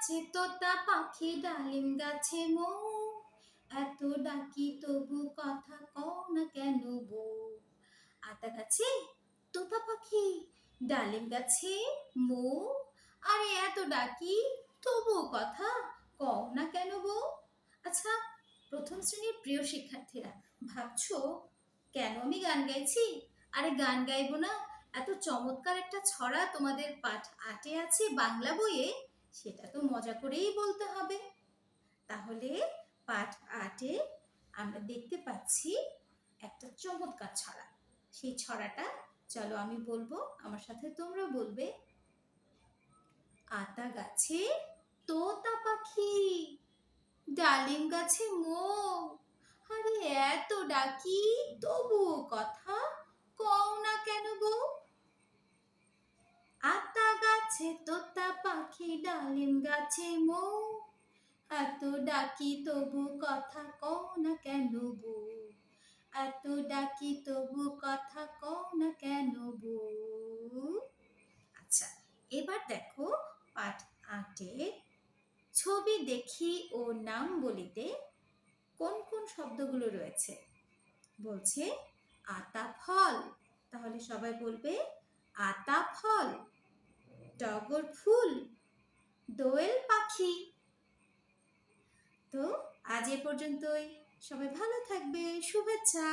গাছে তোতা পাখি ডালিম গাছে মৌ, এত ডাকি তবু কথা কও না কেন বউ। আতা গাছে তোতা পাখি ডালিম গাছে মৌ, আরে এত ডাকি তবু কথা কও না কেন বউ। আচ্ছা, প্রথম শ্রেণীর প্রিয় শিক্ষার্থীরা, ভাবছো কেন আমি গান গাইছি? আরে গান গাইবো না, এত চমৎকার একটা ছড়া তোমাদের পাঠ ৮-এ আছে বাংলা বইয়ে, সেটা তো মজা করেই বলতে হবে। তাহলে পাঠ ৮-এ আমরা দেখতে পাচ্ছি একটা চমৎকার ছড়া। সেই ছড়াটা চলো আমি বলবো, আমার সাথে তোমরা বলবে। আতা গাছে তোতা পাখি ডালিম গাছে মৌ, আরে এত ডাকি তবুও কথা কও না কেন বউ। আতা গাছে তোতা পাখি ডালিম গাছে মৌ, এত ডাকি তবু কথা কও না কেন বউ। এত ডাকি তবু কথা কও না কেন বউ। আচ্ছা, এবার দেখো পাঠ ৮-এ ছবি দেখি ও নাম বলিতে কোন কোন শব্দগুলো রয়েছে। বলছে আতা ফল, তাহলে সবাই বলবে আতা ফল। টগর ফুল, দোয়েল পাখি। তো আজ এ পর্যন্তই, সবাই ভালো থাকবে, শুভেচ্ছা।